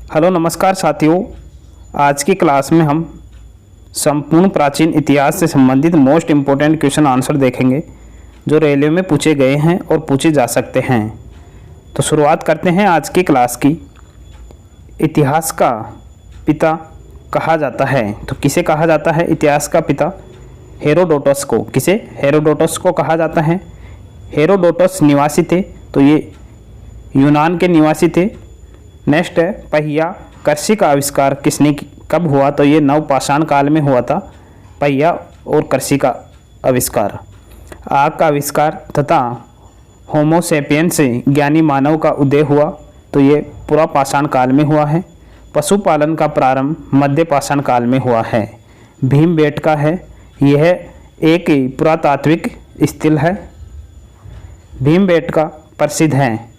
Hello नमस्कार साथियों। आज की क्लास में हम संपूर्ण प्राचीन इतिहास से संबंधित मोस्ट इम्पोर्टेंट क्वेश्चन आंसर देखेंगे जो रेलवे में पूछे गए हैं और पूछे जा सकते हैं। तो शुरुआत करते हैं आज की क्लास की। इतिहास का पिता कहा जाता है, तो किसे कहा जाता है इतिहास का पिता? हेरोडोटस को। किसे? हेरोडोटस को कहा जाता है। हेरोडोटस निवासी थे, तो ये यूनान के निवासी थे। नेक्स्ट है पहिया कृषि का आविष्कार कब हुआ? तो ये नवपाषाण काल में हुआ था, पहिया और कृषि का आविष्कार। आग का आविष्कार तथा होमोसेपियन से ज्ञानी मानव का उदय हुआ, तो ये पुरापाषाण काल में हुआ है। पशुपालन का प्रारंभ मध्य पाषाण काल में हुआ है। भीमबेटका है, यह एक पुरातात्विक स्थल है। भीमबेटका प्रसिद्ध है,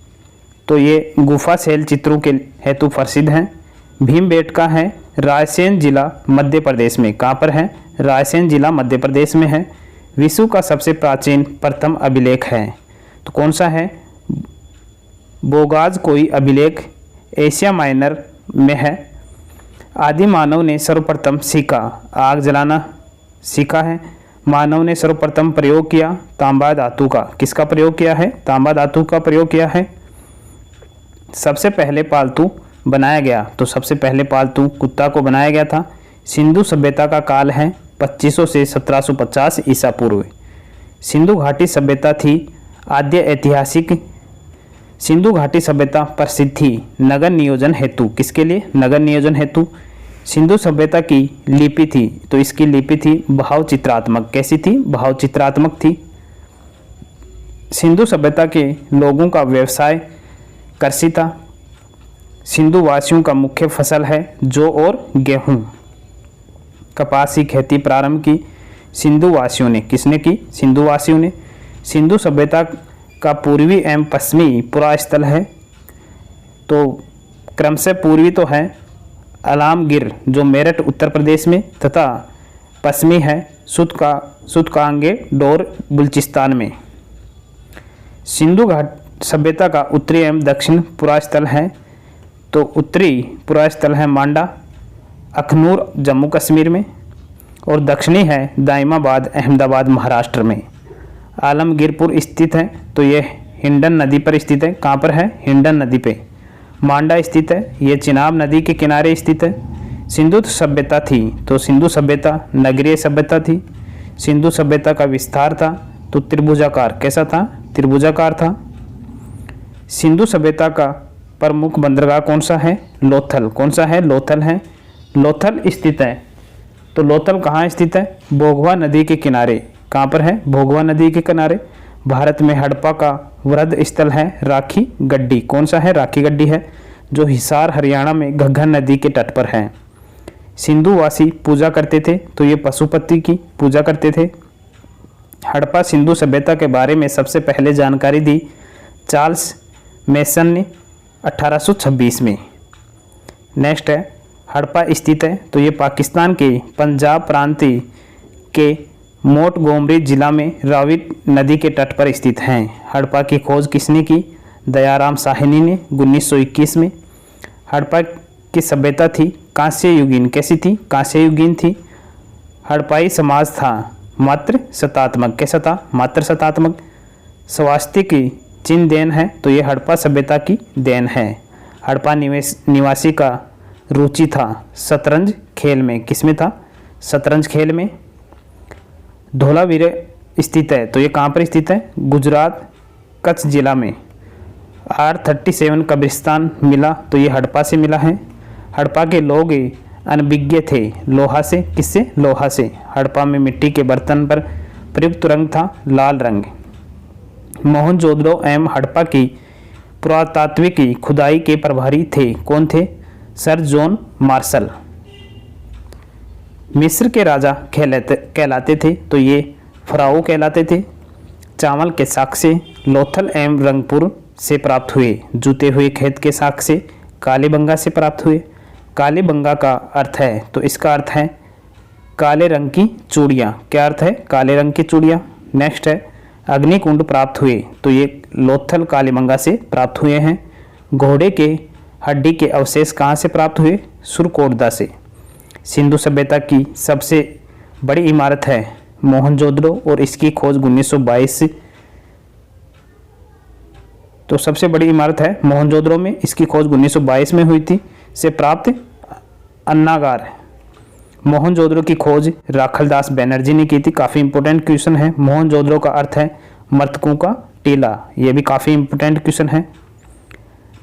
तो ये गुफा शैल चित्रों के हेतु प्रसिद्ध हैं। भीमबेटका है रायसेन जिला मध्य प्रदेश में। कहाँ पर है? रायसेन जिला मध्य प्रदेश में है। विश्व का सबसे प्राचीन प्रथम अभिलेख है, तो कौन सा है? बोगाज कोई अभिलेख एशिया माइनर में है। आदि मानव ने सर्वप्रथम सीखा आग जलाना सीखा है। मानव ने सर्वप्रथम प्रयोग किया तांबा धातु का। किसका प्रयोग किया है? तांबा धातु का प्रयोग किया है। सबसे पहले पालतू बनाया गया, तो सबसे पहले पालतू कुत्ता को बनाया गया था। सिंधु सभ्यता का काल है 2500 से 1750 ईसा पूर्व। सिंधु घाटी सभ्यता थी आद्य ऐतिहासिक। सिंधु घाटी सभ्यता प्रसिद्ध थी नगर नियोजन हेतु। किसके लिए? नगर नियोजन हेतु। सिंधु सभ्यता की लिपि थी, तो इसकी लिपि थी भाव चित्रात्मक। कैसी थी? भाव चित्रात्मक थी। सिंधु सभ्यता के लोगों का व्यवसाय कृषि था। सिंधु वासियों का मुख्य फसल है जौ और गेहूं। कपास की खेती प्रारंभ की सिंधु वासियों ने। किसने की? सिंधु वासियों ने। सिंधु सभ्यता का पूर्वी एवं पश्चिमी पुरास्थल है, तो क्रम से पूर्वी तो है अलामगिर जो मेरठ उत्तर प्रदेश में, तथा पश्चिमी है सुतकांगे डोर बलूचिस्तान में। सिंधु घाट सभ्यता का उत्तरी एवं दक्षिण पुरास्थल है, तो उत्तरी पुरास्थल है मांडा अखनूर जम्मू कश्मीर में, और दक्षिणी है दाइमाबाद अहमदाबाद महाराष्ट्र में। आलमगीरपुर स्थित है, तो ये हिंडन नदी पर स्थित है। कहाँ पर है? हिंडन नदी पे। मांडा स्थित है, ये चिनाब नदी के किनारे स्थित है। सिंधु सभ्यता थी, तो सिंधु सभ्यता नगरीय सभ्यता थी। सिंधु सभ्यता का विस्तार था, तो त्रिभुजाकार। कैसा था? त्रिभुजाकार था। सिंधु सभ्यता का प्रमुख बंदरगाह कौन सा है? लोथल। कौन सा है? लोथल है। लोथल स्थित है, तो लोथल कहाँ स्थित है? भोगवा नदी के किनारे। कहाँ पर है? भोगवा नदी के किनारे। भारत में हड़प्पा का वृहद स्थल है राखी गड्डी। कौन सा है? राखी गड्डी है, जो हिसार हरियाणा में घग्गर नदी के तट पर है। सिंधुवासी पूजा करते थे, तो ये पशुपति की पूजा करते थे। हड़प्पा सिंधु सभ्यता के बारे में सबसे पहले जानकारी दी चार्ल्स मेसन ने 1826 में। नेक्स्ट है हड़प्पा स्थित है, तो ये पाकिस्तान के पंजाब प्रांत के मोंटगोमरी जिला में रावी नदी के तट पर स्थित हैं। हड़प्पा की खोज किसने की? दयाराम साहनी ने 1921 में। हड़प्पा की सभ्यता थी कांस्य युगीन। कैसी थी? कांस्य युगीन थी। हड़प्पाई समाज था मात्र शतात्मक। कैसा था? मात्र शतात्मक। स्वास्तिक चिन्ह देन है, तो ये हड़प्पा सभ्यता की देन है। हड़प्पा निवासी का रुचि था शतरंज खेल में। किसमें था? शतरंज खेल में। धोलावीर स्थित है, तो ये कहाँ पर स्थित है? गुजरात कच्छ जिला में। R37 कब्रिस्तान मिला, तो ये हड़प्पा से मिला है। हड़प्पा के लोग अनभिज्ञ थे लोहा से। किससे? लोहा से। हड़प्पा में मिट्टी के बर्तन पर प्रयुक्त रंग था लाल रंग। मोहनजोदड़ो एवं हड़प्पा की पुरातात्विक खुदाई के प्रभारी थे। कौन थे? Sir John Marshall. मिस्र के राजा कहलाते थे, तो ये फराओ कहलाते थे। चावल के साक्ष्य लोथल एवं रंगपुर से प्राप्त हुए। जूते हुए खेत के साक्ष्य कालीबंगा से प्राप्त हुए। कालीबंगा का अर्थ है, तो इसका अर्थ है काले रंग की चूड़ियाँ। क्या अर्थ है? काले रंग की चूड़ियाँ। नेक्स्ट है अग्निकुंड प्राप्त हुए, तो ये लोथल कालीबंगा से प्राप्त हुए हैं। घोड़े के हड्डी के अवशेष कहाँ से प्राप्त हुए? सुरकोटदा से। सिंधु सभ्यता की सबसे बड़ी इमारत है मोहनजोदड़ो और इसकी खोज 1922 तो सबसे बड़ी इमारत है मोहनजोदड़ो में, इसकी खोज 1922 में हुई थी। से प्राप्त अन्नागार। मोहनजोदड़ो की खोज राखलदास बनर्जी ने की थी। काफ़ी इंपॉर्टेंट क्वेश्चन है। मोहनजोदड़ो का अर्थ है मृतकों का टीला, ये भी काफ़ी इंपॉर्टेंट क्वेश्चन है।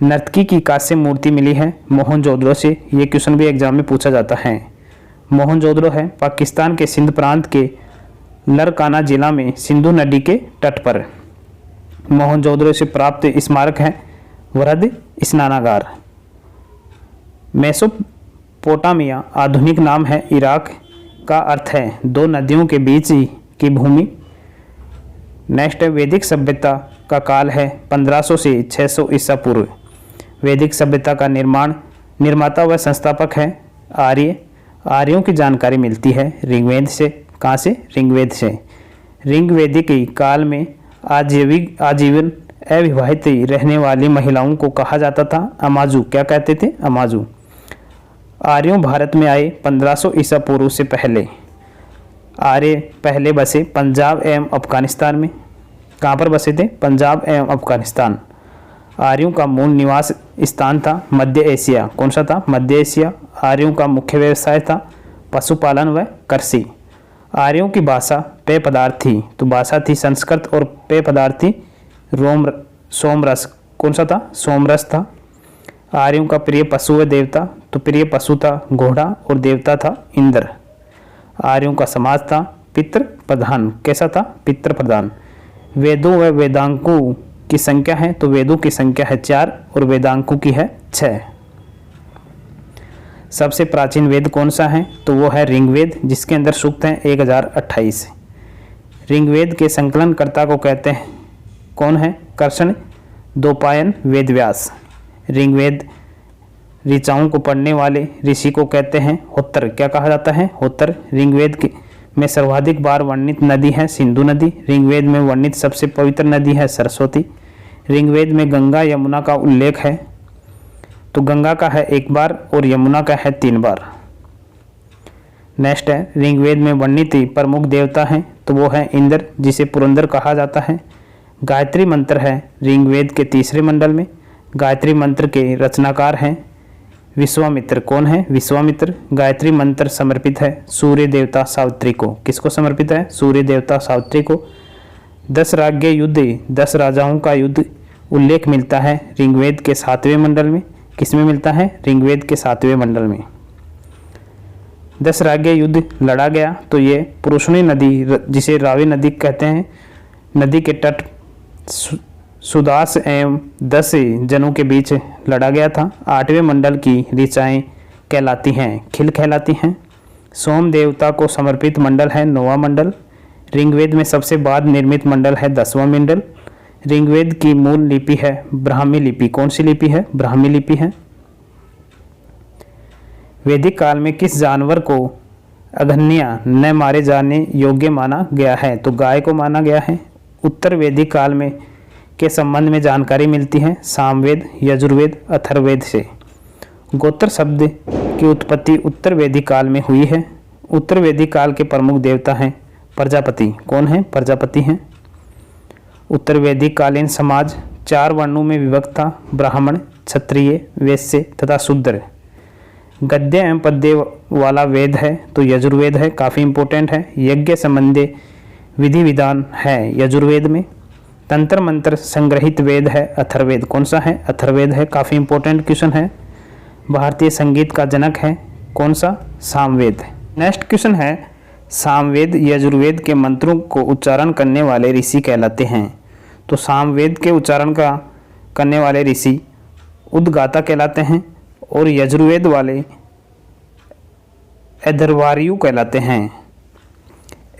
नर्तकी की कांस्य मूर्ति मिली है मोहनजोदड़ो से, ये क्वेश्चन भी एग्जाम में पूछा जाता है। मोहनजोदड़ो है पाकिस्तान के सिंध प्रांत के लरकाना जिला में सिंधु नदी के तट पर। मोहनजोदड़ो से प्राप्त स्मारक है वृहद स्नानागार। मेसोपोटामिया आधुनिक नाम है इराक का अर्थ है दो नदियों के बीच की भूमि। नेक्स्ट है वैदिक सभ्यता का काल है 1500 से 600 ईसा पूर्व। वैदिक सभ्यता का निर्माता व संस्थापक है आर्य। आर्यों की जानकारी मिलती है ऋग्वेद से। कहाँ से? ऋग्वेद से। ऋग्वेदिक काल में आजीवन अविवाहित रहने वाली महिलाओं को कहा जाता था अमाजू। क्या कहते थे? अमाजू। आर्यों भारत में आए 1500 ईसा पूर्व से पहले। आर्य पहले बसे पंजाब एवं अफगानिस्तान में। कहाँ पर बसे थे? पंजाब एवं अफगानिस्तान। आर्यों का मूल निवास स्थान था मध्य एशिया। कौन सा था? मध्य एशिया। आर्यों का मुख्य व्यवसाय था पशुपालन व कृषि। आर्यों की भाषा पेय पदार्थ थी, तो भाषा थी संस्कृत और पेय पदार्थ थी सोमरस। कौन सा था? सोमरस था। आर्यों का प्रिय पशु व देवता, तो प्रिय पशु था घोड़ा और देवता था इंद्र। आर्यों का समाज था पितृ प्रधान। कैसा था? पितृ प्रधान। वेदों व वेदांकों की संख्या है, तो वेदों की संख्या है 4 और वेदांकों की है 6। सबसे प्राचीन वेद कौन सा है? तो वो है ऋग्वेद, जिसके अंदर सूक्त हैं 1028। ऋग्वेद के संकलनकर्ता को कहते हैं कौन है? कृष्ण द्वैपायन वेदव्यास। ऋग्वेद ऋचाओं को पढ़ने वाले ऋषि को कहते हैं होत्र। क्या कहा जाता है? होत्र। ऋग्वेद में सर्वाधिक बार वर्णित नदी है सिंधु नदी। ऋग्वेद में वर्णित सबसे पवित्र नदी है सरस्वती। ऋग्वेद में गंगा यमुना का उल्लेख है, तो गंगा का है 1 बार और यमुना का है 3 बार। नेक्स्ट है ऋग्वेद में वर्णित प्रमुख देवता हैं, तो वो है इंद्र, जिसे पुरंदर कहा जाता है। गायत्री मंत्र है ऋग्वेद के 3रे मंडल में। गायत्री मंत्र के रचनाकार हैं विश्वामित्र। कौन है? विश्वामित्र। गायत्री मंत्र समर्पित है सूर्य देवता सावित्री को। किसको समर्पित है? सूर्य देवता सावित्री को। 10 राज्य युद्ध, 10 राजाओं का युद्ध उल्लेख मिलता है ऋग्वेद के 7वें मंडल में। किसमें मिलता है? ऋग्वेद के 7वें मंडल में 10 राज्य युद्ध लड़ा गया, तो ये पुरुषनी नदी, जिसे रावी नदी कहते हैं, नदी के तट सुदास एवं 10 जनों के बीच लड़ा गया था। 8वें मंडल की ऋचाएँ कहलाती हैं खिल कहलाती हैं। सोम देवता को समर्पित मंडल है 9वां मंडल। ऋग्वेद में सबसे बाद निर्मित मंडल है 10वां मंडल। ऋग्वेद की मूल लिपि है ब्राह्मी लिपि। कौन सी लिपि है? ब्राह्मी लिपि है। वैदिक काल में किस जानवर को अघन्या न मारे जाने योग्य माना गया है? तो गाय को माना गया है। उत्तर वैदिक काल में के संबंध में जानकारी मिलती है सामवेद, यजुर्वेद, अथर्ववेद से। गोत्र शब्द की उत्पत्ति उत्तर वैदिक काल में हुई है। उत्तर वैदिक काल के प्रमुख देवता हैं प्रजापति। कौन है? प्रजापति हैं। उत्तर वैदिक कालीन समाज 4 वर्णों में विभक्त था, ब्राह्मण, क्षत्रिय, वैश्य तथा शूद्र। गद्य एवं पद्य वाला वेद है तो यजुर्वेद है, काफ़ी इंपॉर्टेंट है। यज्ञ संबंधी विधि विधान है यजुर्वेद में। तंत्र मंत्र संग्रहित वेद है अथर्ववेद। कौन सा है? अथर्ववेद है, काफ़ी इंपॉर्टेंट क्वेश्चन है। भारतीय संगीत का जनक है कौन सा? सामवेद। नेक्स्ट क्वेश्चन है सामवेद यजुर्वेद के मंत्रों को उच्चारण करने वाले ऋषि कहलाते हैं। तो सामवेद के उच्चारण का करने वाले ऋषि उद्गाता कहलाते हैं और यजुर्वेद वाले ऐतरवारियु कहलाते हैं।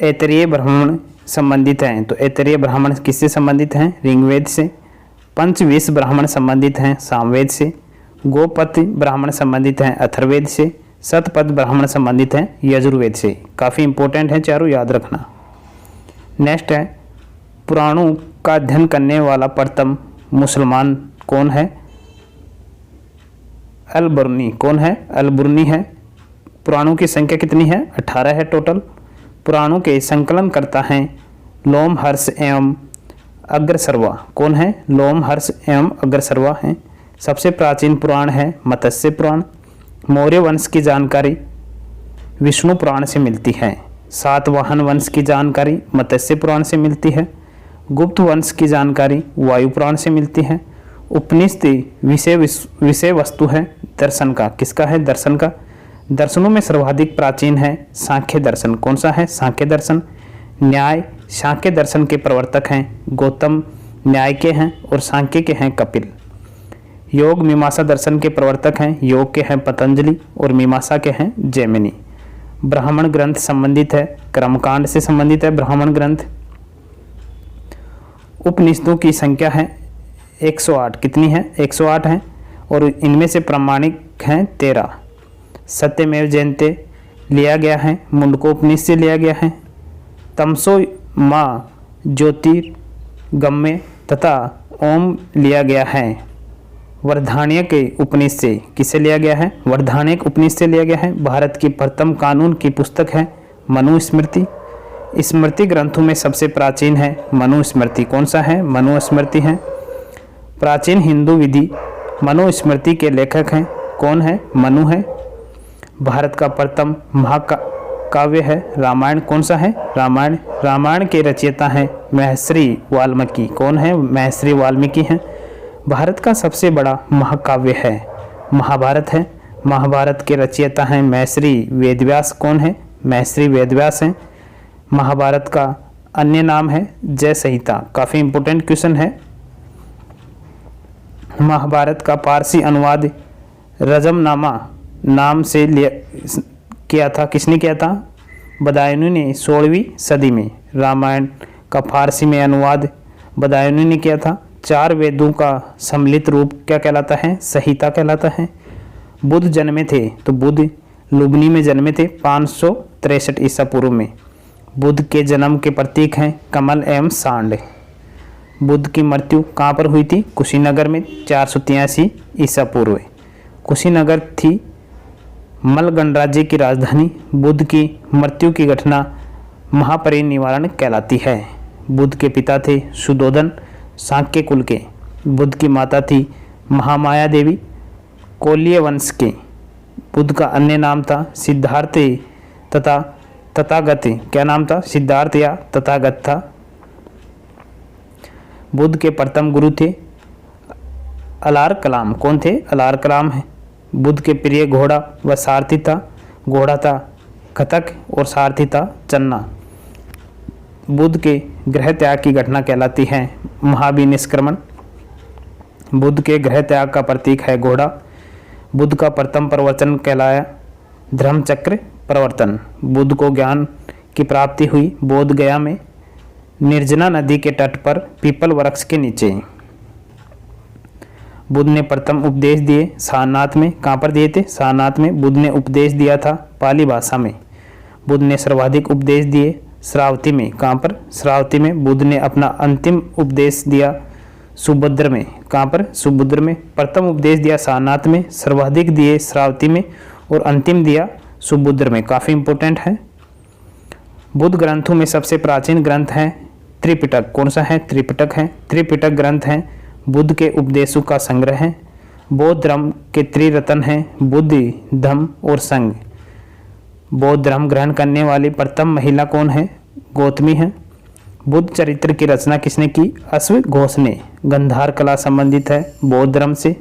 ऐतरेय ब्राह्मण संबंधित हैं, तो ऐतरेय ब्राह्मण किससे संबंधित हैं? ऋग्वेद से। पंचविश ब्राह्मण संबंधित हैं सामवेद से। गोपति ब्राह्मण संबंधित हैं अथर्ववेद से। शतपथ ब्राह्मण संबंधित हैं यजुर्वेद से। काफ़ी इंपॉर्टेंट है, चारों याद रखना। नेक्स्ट है पुराणों का अध्ययन करने वाला प्रथम मुसलमान कौन है? अलबर्नी कौन है? अलबर्नी है। पुराणों की संख्या कितनी है? 18 है टोटल। पुराणों के संकलन करता है लोमहर्ष एवं अग्रसर्वा कौन है? लोमहर्ष एवं अग्रसर्वा हैं। सबसे प्राचीन पुराण है मत्स्य पुराण। मौर्य वंश की जानकारी विष्णु पुराण से मिलती है। सातवाहन वंश की जानकारी मत्स्य पुराण से मिलती है। गुप्त वंश की जानकारी वायु पुराण से मिलती है। उपनिषद विषय वस्तु है दर्शन का। किसका है? दर्शन का। दर्शनों में सर्वाधिक प्राचीन है सांख्य दर्शन। कौन सा है? सांख्य दर्शन। न्याय सांख्य दर्शन के प्रवर्तक हैं गौतम न्याय के हैं और सांख्य के हैं कपिल। योग मीमांसा दर्शन के प्रवर्तक हैं योग के हैं पतंजलि और मीमांसा के हैं जैमिनी। ब्राह्मण ग्रंथ संबंधित है कर्मकांड से संबंधित है ब्राह्मण ग्रंथ। उपनिषदों की संख्या है 108। कितनी है? 108 है और इनमें से प्रामाणिक हैं 13। सत्यमेव जयते लिया गया है, मुंडकोपनिषद से लिया गया है। तमसो माँ ज्योतिर्गम्य तथा ओम लिया गया है वर्धान्य के उपनिषद से। किसे लिया गया है? वर्धान्य के उपनिषद से लिया गया है। भारत की प्रथम कानून की पुस्तक है मनुस्मृति। स्मृति ग्रंथों में सबसे प्राचीन है मनुस्मृति। कौन सा है? मनुस्मृति है। प्राचीन हिंदू विधि मनुस्मृति के लेखक हैं कौन है? मनु है। भारत का प्रथम महाकाव्य है रामायण। कौन सा है? रामायण। रामायण के रचयिता हैं महर्षि वाल्मीकि। कौन है? महर्षि वाल्मीकि हैं। भारत का सबसे बड़ा महाकाव्य है महाभारत है। महाभारत के रचयिता हैं महर्षि वेदव्यास। कौन है? महर्षि वेदव्यास हैं। महाभारत का अन्य नाम है जय संहिता। काफ़ी इंपॉर्टेंट क्वेश्चन है। महाभारत का पारसी अनुवाद रजमनामा नाम से किया था। किसने किया था? बदायूनी ने 16वीं सदी में। रामायण का फारसी में अनुवाद बदायूनी ने किया था। 4 वेदों का सम्मिलित रूप क्या कहलाता है? संहिता कहलाता है। बुद्ध जन्मे थे तो बुद्ध लुबनी में जन्मे थे 563 ईसा पूर्व में। बुद्ध के जन्म के प्रतीक हैं कमल एवं सांड। बुद्ध की मृत्यु कहाँ पर हुई थी? कुशीनगर में 483 ईसा पूर्व। कुशीनगर थी मल गणराज्य की राजधानी। बुद्ध की मृत्यु की घटना महापरिनिर्वाण कहलाती है। बुद्ध के पिता थे सुदोधन सांक्य कुल के। बुद्ध की माता थी महामाया देवी कोल्य वंश के। बुद्ध का अन्य नाम था सिद्धार्थ तथा तथागत। क्या नाम था? सिद्धार्थ या तथागत था। बुद्ध के प्रथम गुरु थे अलार कलाम। कौन थे? अलार कलाम है। बुद्ध के प्रिय घोड़ा व सारथी था। घोड़ा था कथक और सारथी था चन्ना। बुद्ध के गृह त्याग की घटना कहलाती है महाभिनिष्क्रमण। बुद्ध के गृह त्याग का प्रतीक है घोड़ा। बुद्ध का प्रथम प्रवचन कहलाया धर्मचक्र प्रवर्तन। बुद्ध को ज्ञान की प्राप्ति हुई बोध गया में निर्जना नदी के तट पर पीपल वृक्ष के नीचे। बुद्ध ने प्रथम उपदेश दिए सारनाथ में। कहाँ पर दिए थे? सारनाथ में। बुद्ध ने उपदेश दिया था पाली भाषा में। बुद्ध ने सर्वाधिक उपदेश दिए श्रावती में। कहाँ पर? श्रावती में। बुद्ध ने अपना अंतिम उपदेश दिया सुभद्र में। कहाँ पर? सुभद्र में। प्रथम उपदेश दिया सारनाथ में, सर्वाधिक दिए श्रावती में और अंतिम दिया सुभद्र में। काफ़ी इंपॉर्टेंट है। बुद्ध ग्रंथों में सबसे प्राचीन ग्रंथ है त्रिपिटक। कौन सा है? त्रिपिटक है। त्रिपिटक ग्रंथ है बुद्ध के उपदेशों का संग्रह है। बौद्ध धर्म के त्रिरत्न हैं बुद्धि, धम्म और संघ। बौद्ध धर्म ग्रहण करने वाली प्रथम महिला कौन है? गौतमी है। बुद्ध चरित्र की रचना किसने की? अश्व घोष ने। गंधार कला संबंधित है बौद्ध धर्म से।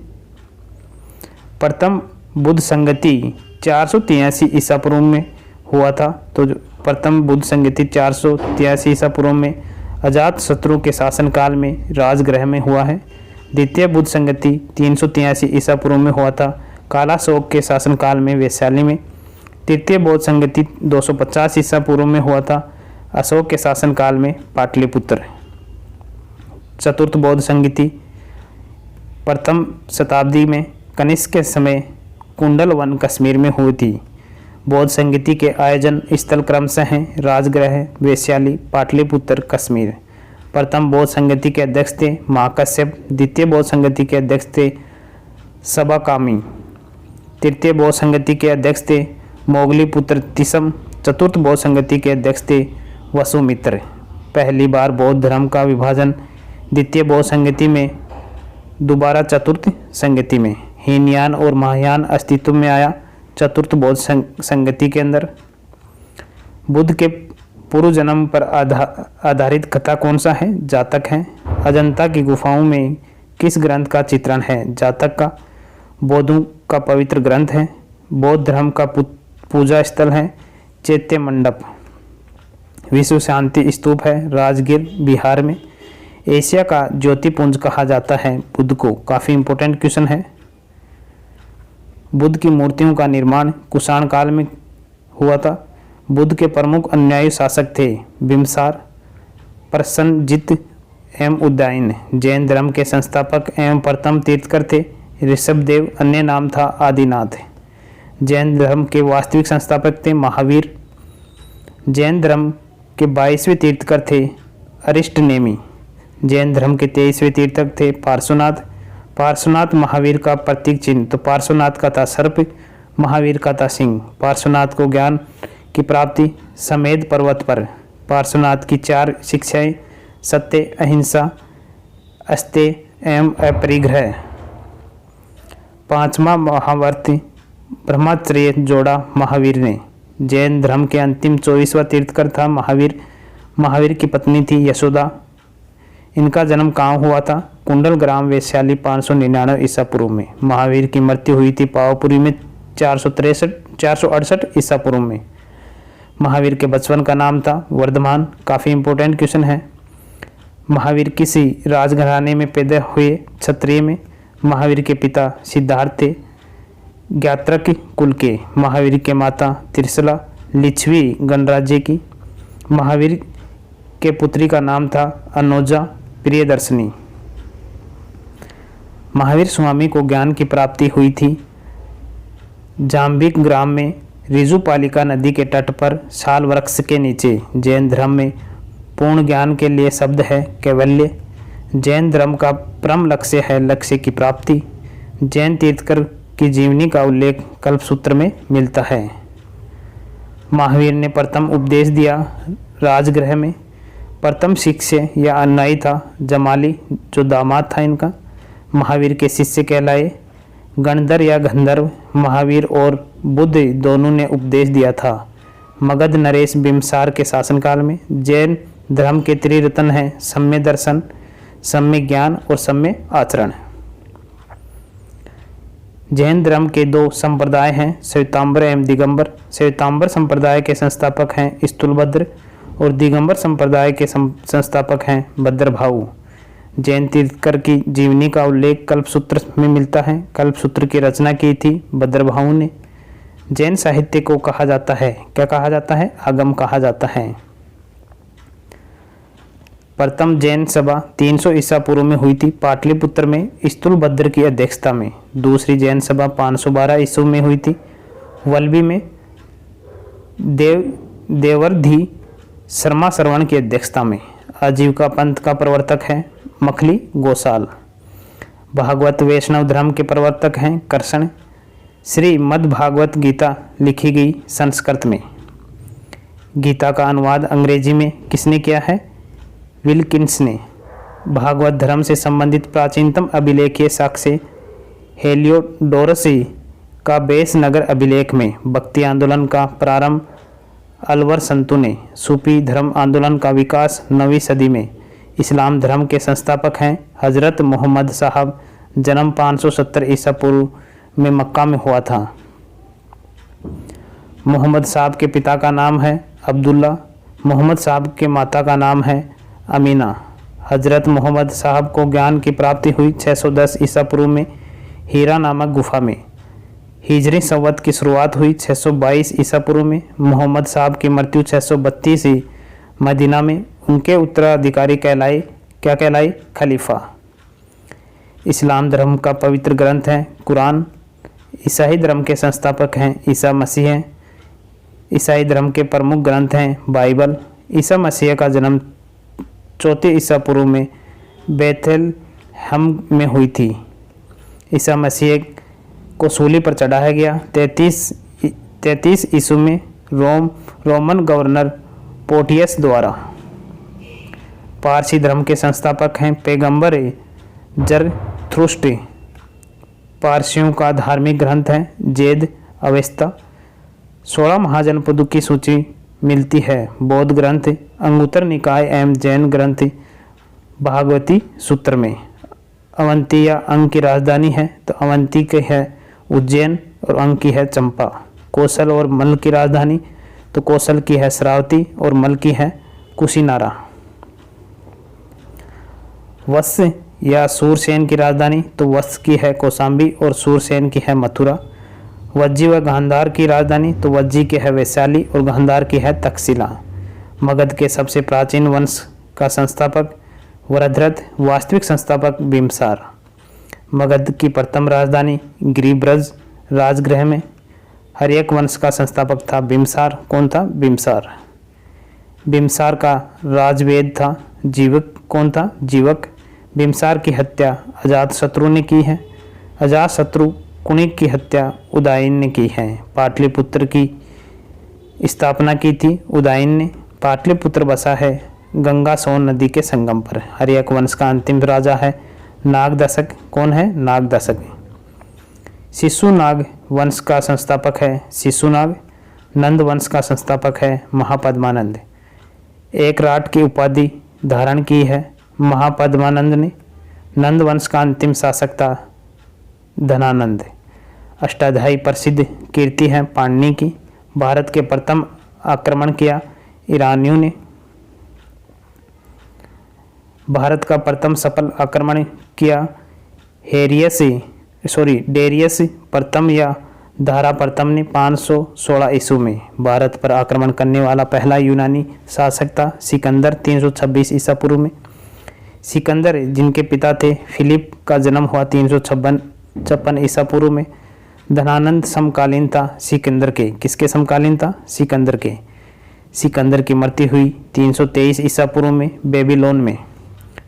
प्रथम बुद्ध संगति 483 ईसा पूर्व में हुआ था। तो प्रथम बुद्ध संगति 483 ईसा पूर्व में अजात शत्रु के शासनकाल में राजगृह में हुआ है। द्वितीय बुद्ध संगति 383 ईसा पूर्व में हुआ था कालाशोक के शासनकाल में वैशाली में। तृतीय बौद्ध संगति 250 ईसा पूर्व में हुआ था अशोक के शासनकाल में पाटलिपुत्र। चतुर्थ बौद्ध संगति प्रथम शताब्दी में कनिष्क के समय कुंडल वन कश्मीर में हुई थी। बौद्ध संगति के आयोजन स्थल क्रमशः हैं राजगृह, वैशाली, पाटलिपुत्र, कश्मीर। प्रथम बौद्ध संगति के अध्यक्ष थे महाकश्यप। द्वितीय बौद्ध संगति के अध्यक्ष थे सबाकामी। तृतीय बौद्ध संगति के अध्यक्ष थे मोगली पुत्र तिसम। चतुर्थ बौद्ध संगति के अध्यक्ष थे वसुमित्र। पहली बार बौद्ध धर्म का विभाजन द्वितीय बौद्ध संगति में, दोबारा चतुर्थ संगति में। हीनयान और महायान अस्तित्व में आया चतुर्थ बौद्ध संगति के अंदर। बुद्ध के पूर्व जन्म पर आधारित कथा कौन सा है? जातक है। अजंता की गुफाओं में किस ग्रंथ का चित्रण है? जातक का। बौद्धों का पवित्र ग्रंथ है। बौद्ध धर्म का पूजा स्थल है चैत्य मंडप। विश्व शांति स्तूप है राजगीर बिहार में। एशिया का ज्योतिपुंज कहा जाता है बुद्ध को। काफ़ी इंपॉर्टेंट क्वेश्चन है। बुद्ध की मूर्तियों का निर्माण कुषाण काल में हुआ था। बुद्ध के प्रमुख अनुयायी शासक थे बिम्बिसार, प्रसन्नजित एवं उदयन। जैन धर्म के संस्थापक एवं प्रथम तीर्थकर थे ऋषभदेव, अन्य नाम था आदिनाथ। जैन धर्म के वास्तविक संस्थापक थे महावीर। जैन धर्म के 22वें तीर्थकर थे अरिष्टनेमी। जैन धर्म के 23वें तीर्थक थे पार्श्वनाथ। पार्श्वनाथ महावीर का प्रतीक चिन्ह, तो पार्श्वनाथ का था सर्प, महावीर का था सिंह। पार्श्वनाथ को ज्ञान की प्राप्ति समेध पर्वत पर। पार्श्वनाथ की 4 शिक्षाएं सत्य, अहिंसा, अस्तेय एवं अपरिग्रह। 5वां महावर्ती ब्रह्मचर्य जोड़ा महावीर ने। जैन धर्म के अंतिम 24वां तीर्थकर था महावीर। महावीर की पत्नी थी यशोदा। इनका जन्म कहाँ हुआ था? कुंडल ग्राम वैशाली 599 ईसा पूर्व में। महावीर की मृत्यु हुई थी पावापुरी में 468 ईसा पूर्व में। महावीर के बचपन का नाम था वर्धमान। काफ़ी इंपॉर्टेंट क्वेश्चन है। महावीर किसी राजघराने में पैदा हुए क्षत्रिय में। महावीर के पिता सिद्धार्थ थे ज्ञात्रक कुल के। महावीर के माता त्रिशला लिच्छवी गणराज्य की। महावीर के पुत्री का नाम था अनोजा प्रियदर्शनी। महावीर स्वामी को ज्ञान की प्राप्ति हुई थी जाम्बिक ग्राम में ऋजुपालिका नदी के तट पर साल वृक्ष के नीचे। जैन धर्म में पूर्ण ज्ञान के लिए शब्द है कैवल्य। जैन धर्म का परम लक्ष्य है लक्ष्य की प्राप्ति। जैन तीर्थकर की जीवनी का उल्लेख कल्पसूत्र में मिलता है। महावीर ने प्रथम उपदेश दिया राजगृह में। प्रथम शिष्य या अनुयायी था जमाली, जो दामाद था इनका। महावीर के शिष्य कहलाए गणधर या गंधर्व। महावीर और बुद्ध दोनों ने उपदेश दिया था मगध नरेश बिम्बिसार के शासनकाल में। जैन धर्म के त्रिरत्न हैं सम्य दर्शन, सम्य ज्ञान और सम्य आचरण। जैन धर्म के 2 संप्रदाय हैं श्वेतांबर एवं दिगंबर। श्वेतांबर संप्रदाय के संस्थापक हैं स्थूलभद्र और दिगंबर संप्रदाय के संस्थापक हैं भद्रभाऊ। जैन तीर्थकर की जीवनी का उल्लेख कल्पसूत्र में मिलता है। कल्पसूत्र की रचना की थी भद्रभाऊ ने। जैन साहित्य को कहा जाता है, क्या कहा जाता है? आगम कहा जाता है। प्रथम जैन सभा 300 ईसा पूर्व में हुई थी पाटलिपुत्र में स्थूलभद्र की अध्यक्षता में। दूसरी जैन सभा 512 ईस्वी में हुई थी वल्लभी में देवर्धि शर्मा श्रवण की अध्यक्षता में। आजीविका पंथ का प्रवर्तक है मखली गोसाल। भागवत वैष्णव धर्म के प्रवर्तक हैं कृष्ण। श्रीमद् भागवत गीता लिखी गई संस्कृत में। गीता का अनुवाद अंग्रेजी में किसने किया है? विल्किंस ने। भागवत धर्म से संबंधित प्राचीनतम अभिलेखीय साक्ष्य हेलियोडोरस का बेस नगर अभिलेख में। भक्ति आंदोलन का प्रारंभ अलवर संतों ने। सूफी धर्म आंदोलन का विकास 9वीं सदी में। इस्लाम धर्म के संस्थापक हैं हजरत मोहम्मद साहब। जन्म 570 ईसा पूर्व में मक्का में हुआ था। मोहम्मद साहब के पिता का नाम है अब्दुल्ला। मोहम्मद साहब के माता का नाम है अमीना। हजरत मोहम्मद साहब को ज्ञान की प्राप्ति हुई 610 ईसा पूर्व में हीरा नामक गुफा में। हिजरी संवत की शुरुआत हुई 622 ईसा पूर्व में। मोहम्मद साहब की मृत्यु 632 मदीना में। उनके उत्तराधिकारी कहलाए, क्या कहलाए? खलीफा। इस्लाम धर्म का पवित्र ग्रंथ है कुरान। ईसाई धर्म के संस्थापक हैं ईसा मसीह हैं। ईसाई धर्म के प्रमुख ग्रंथ हैं बाइबल। ईसा मसीह का जन्म 4 ईसा पूर्व में बेथलेहम में हुई थी। ईसा मसीह को सूली पर चढ़ाया गया। 33 ईस्वी में रोमन गवर्नर पोर्टियस द्वारा। पारसी धर्म के संस्थापक हैं पैगंबर जरथुस्ट्र। पारसियों का धार्मिक ग्रंथ है वेद अवेस्ता। 16 महाजनपदों की सूची मिलती है। बौद्ध ग्रंथ अंगुत्तर निकाय एवं जैन ग्रंथ भागवती सूत्र में। अवंती या अंग की राजधानी है तो अवंती की है उज्जैन और अंग की है चंपा। कौशल और मल की राजधानी तो कौशल की है श्रावती और मल की है कुशीनारा। वत्स या सूरसेन की राजधानी तो वत्स की है कौशाम्बी और सूरसेन की है मथुरा। वज्जी व गांधार की राजधानी तो वज्जी की है वैशाली और गांधार की है तक्षशिला। मगध के सबसे प्राचीन वंश का संस्थापक वरदरथ, वास्तविक संस्थापक बिम्बसार। मगध की प्रथम राजधानी गिरिब्रज राजगृह में। हर्यक वंश का संस्थापक था बिम्बसार। कौन था? बिम्बसार। बिम्बसार का राजवेद था जीवक। कौन था? जीवक। बिम्बसार की हत्या अजातशत्रु ने की है। अजातशत्रु कुणिक की हत्या उदयन ने की है। पाटलिपुत्र की स्थापना की थी उदयन ने। पाटलिपुत्र बसा है गंगा सोन नदी के संगम पर। हर्यक वंश का अंतिम राजा है नागदशक। कौन है? नागदशक। शिशुनाग वंश का संस्थापक है शिशुनाग। नंद वंश का संस्थापक है महापद्मानंद। एक राट की उपाधि धारण की है महापद्मानंद ने। नंद वंश का अंतिम शासक था धनानंद। अष्टाध्यायी प्रसिद्ध कीर्ति है पाणिनि की। भारत के प्रथम आक्रमण किया ईरानियों ने। भारत का प्रथम सफल आक्रमण किया डेरियस प्रथम या धारा प्रथम ने 516 ईस्वी में। भारत पर आक्रमण करने वाला पहला यूनानी शासक था सिकंदर 326 ईसा पूर्व में। सिकंदर जिनके पिता थे फिलिप का जन्म हुआ 356 ईसा पूर्व में। धनानंद समकालीन था सिकंदर के। किसके समकालीन था? सिकंदर के। सिकंदर की मृत्यु हुई 323 ईसा पूर्व में बेबीलोन में।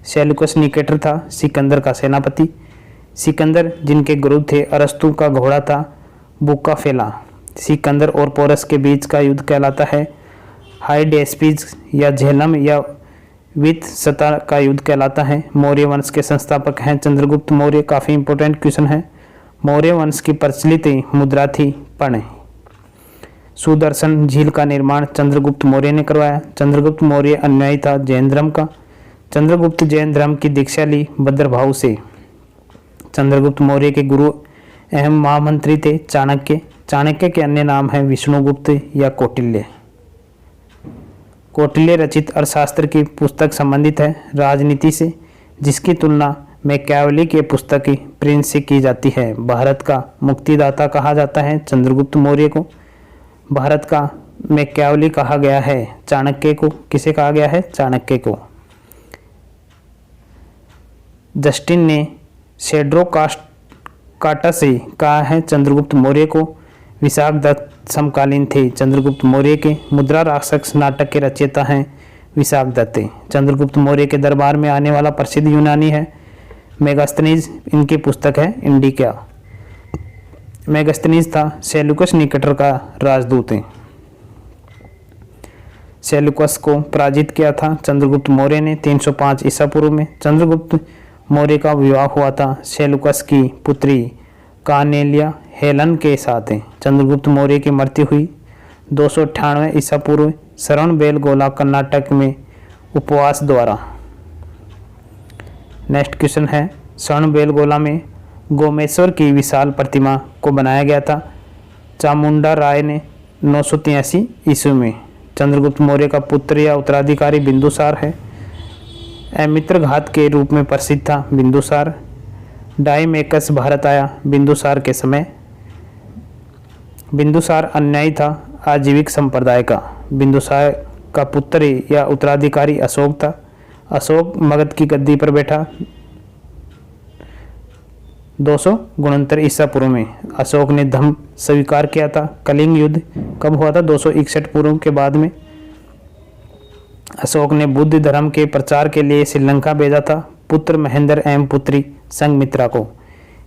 सेल्यूकस निकेटर था सिकंदर का सेनापति। सिकंदर जिनके गुरु थे अरस्तु का घोड़ा था बुकाफेला। सिकंदर और पोरस के बीच का युद्ध कहलाता है हाइडेस्पिस या झेलम या वित्सता का युद्ध कहलाता है। मौर्य वंश के संस्थापक हैं चंद्रगुप्त मौर्य। काफ़ी इंपॉर्टेंट क्वेश्चन है। मौर्य वंश की प्रचलित मुद्रा थी पण। सुदर्शन झील का निर्माण चंद्रगुप्त मौर्य ने करवाया। चंद्रगुप्त मौर्य अनुयायी था जैन धर्म का। चंद्रगुप्त जैन धर्म की दीक्षा ली भद्रभाव से। चंद्रगुप्त मौर्य के गुरु एवं महामंत्री थे चाणक्य। चाणक्य के अन्य नाम है विष्णुगुप्त या कौटिल्य। कौटिल्य रचित अर्थशास्त्र की पुस्तक संबंधित है राजनीति से, जिसकी तुलना मैकियावेली की पुस्तक प्रिंस से की जाती है। भारत का मुक्तिदाता कहा जाता है चंद्रगुप्त मौर्य को। भारत का मैकियावेली कहा गया है चाणक्य को। किसे कहा गया है? चाणक्य को। जस्टिन ने शेड्रोकाटस से कहा है चंद्रगुप्त मौर्य को। विशाख दत्त समकालीन थे चंद्रगुप्त मौर्य के। मुद्रा राक्षस नाटक के रचयिता हैं विशाख दत्त। चंद्रगुप्त मौर्य के दरबार में आने वाला प्रसिद्ध यूनानी है मेगास्थनीज। इनकी पुस्तक है इंडिका। मेगास्थनीज था सेल्यूकस निकेटर का राजदूत। सेल्यूकस को पराजित किया था चंद्रगुप्त मौर्य ने 305 ईसा पूर्व में। चंद्रगुप्त मौर्य का विवाह हुआ था सेल्यूकस की पुत्री कानेलिया हेलन के साथ। चंद्रगुप्त मौर्य की मृत्यु हुई 298 ईसा पूर्व श्रवणबेलगोला कर्नाटक में उपवास द्वारा। नेक्स्ट क्वेश्चन है श्रवणबेलगोला में गोमेश्वर की विशाल प्रतिमा को बनाया गया था चामुंडा राय ने 983 ईस्वी में। चंद्रगुप्त मौर्य का पुत्र या उत्तराधिकारी बिंदुसार है। मित्रघात के रूप में प्रसिद्ध था बिंदुसार। डाइमेकस भारत आया बिंदुसार के समय। बिंदुसार अनुयायी था आजीविक संप्रदाय का। बिंदुसार का पुत्र या उत्तराधिकारी अशोक था। अशोक मगध की गद्दी पर बैठा 269 ईसा पूर्व में। अशोक ने धम्म स्वीकार किया था। कलिंग युद्ध कब हुआ था? 261 पूर्व के बाद में। अशोक ने बुद्ध धर्म के प्रचार के लिए श्रीलंका भेजा था पुत्र महेंद्र एवं पुत्री संघमित्रा को।